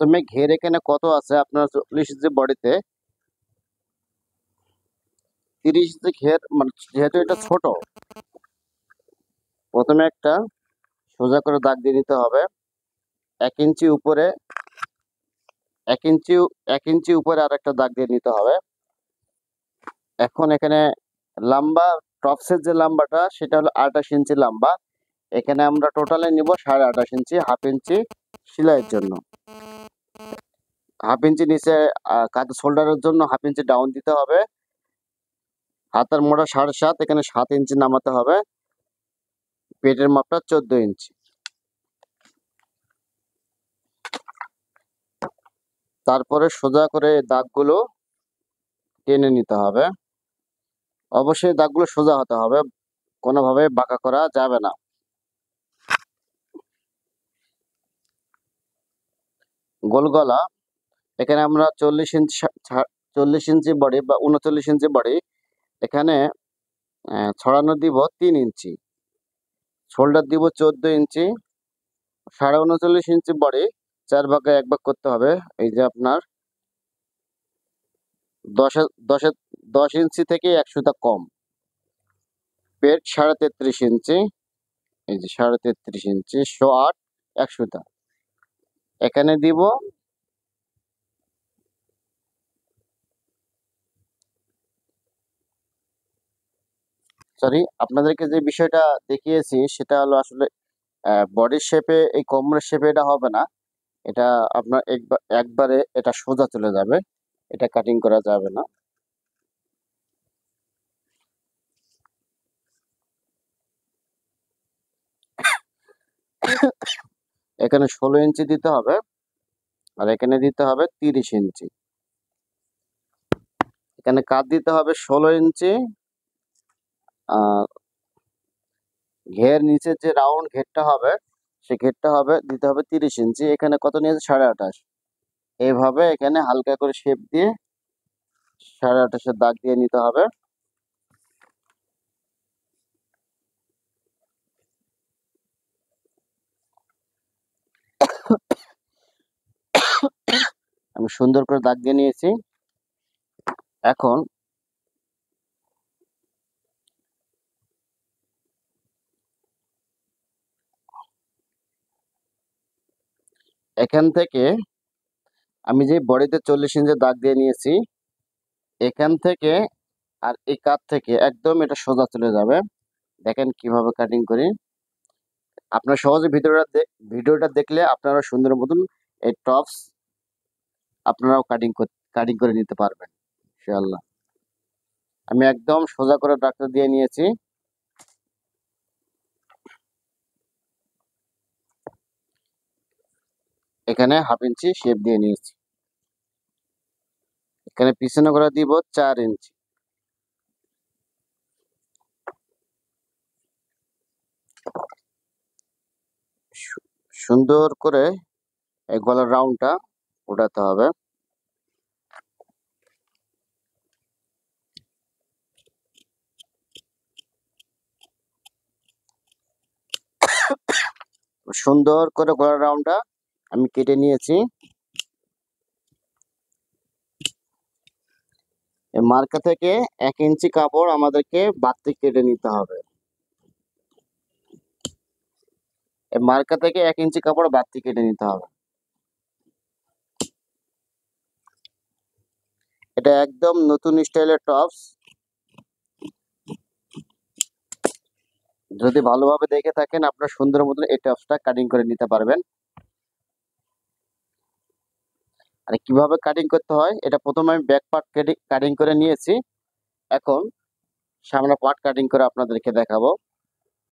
প্রথমে ঘের এখানে কত আছে আপনার 40 ইঞ্চি বডিতে 30 ইঞ্চি ঘের, মানে যেহেতু এটা ছোট, প্রথমে একটা সোজা করে দাগ দিয়ে নিতে হবে 1 ইঞ্চি উপরে, 1 ইঞ্চি 1 ইঞ্চি উপরে আর একটা দাগ দিয়ে নিতে হবে। এখন এখানে লম্বা, টপসের যে লম্বাটা সেটা হলো 28 ইঞ্চি লম্বা। এখানে আমরা টোটালে নিব 28.5 ইঞ্চি, হাফ ইঞ্চি সেলাইয়ের জন্য। হাফ ইঞ্চি নিচে কাঁধে শোল্ডারের জন্য হাফ ইঞ্চি ডাউন দিতে হবে। হাতার মোড়া 7.5, এখানে 7 ইঞ্চি নামাতে হবে। পেটের মাপটা 14 ইঞ্চি। তারপরে সোজা করে দাগগুলো টেনে নিতে হবে। অবশ্যই দাগগুলো সোজা হতে হবে, কোনোভাবে বাঁকা করা যাবে না। গোল গলা, এখানে আমরা 40 ইঞ্চি বডি বা 39 ইঞ্চি বডি, এখানে ছড়ানো দিব 3 ইঞ্চি, শোল্ডার দিব 14 ইঞ্চি, 39.5 ইঞ্চি বডি 4 ভাগে 1 ভাগ করতে হবে। এই যে আপনার 10 ইঞ্চি থেকে 1 সুতা কম। পেট 33.5 ইঞ্চি, এই যে 33.5 ইঞ্চি, 108 1 সুতা এখানে দিব। সরি, আপনাদেরকে যে বিষয়টা দেখিয়েছি সেটা হলো আসলে বডির শেপে, এই কোমরের শেপে এটা হবে না। এটা আপনার একবারে এটা সোজা চলে যাবে, এটা কাটিং করা যাবে না। এখানে 16 ইঞ্চি দিতে হবে, আর এখানে দিতে হবে 30 ইঞ্চি। এখানে কাট দিতে হবে 16 ইঞ্চি, আর ঘের নিচে যে রাউন্ড ঘেরটা হবে সে ঘেরটা হবে দিতে হবে 30 ইঞ্চি। এখানে কত নিয়েছে 28.5। এইভাবে এখানে হালকা করে শেপ দিয়ে 28.5-এর দাগ দিয়ে নিতে হবে। আমি সুন্দর করে দাগ দিয়ে নিয়েছি। এখন এখান থেকে আমি যে বডিতে 40 ইঞ্চি দাগ দিয়ে নিয়েছি, এখান থেকে আর এই কাত থেকে একদম এটা সোজা চলে যাবে। দেখেন কিভাবে কাটিং করি। আপনার সহজে ভিডিওটা দেখলে আপনারা সুন্দর মতন এই টপস আপনারাও কাটিং করে নিতে পারবেন ইনশাআল্লাহ। আমি একদম সোজা করে দাগটা দিয়ে নিয়েছি। এখানে হাফ ইঞ্চি শেপ দিয়ে নিয়েছি। এখানে পিছনে করে দিব 4 ইঞ্চি। সুন্দর করে এই গলার রাউন্ডটা উঠাতে হবে। সুন্দর করে গলার রাউন্ডটা আমি কেটে নিয়েছি। এই মার্কা থেকে 1 ইঞ্চি কাপড় আমাদেরকে বাড়তি কেটে নিতে হবে। এই মার্কা থেকে 1 ইঞ্চি কাপড় বাড়তি কেটে নিতে হবে। এটা একদম নতুন স্টাইলের টপস। যদি ভালোভাবে দেখে থাকেন আপনারা সুন্দর মতন এই টপসটা কাটিং করে নিতে পারবেন। আর কিভাবে কাটিং করতে হয়, এটা প্রথমে আমি ব্যাক পার্ট কাটিং করে নিয়েছি। এখন সামনে পার্ট কাটিং করে আপনাদেরকে দেখাবো।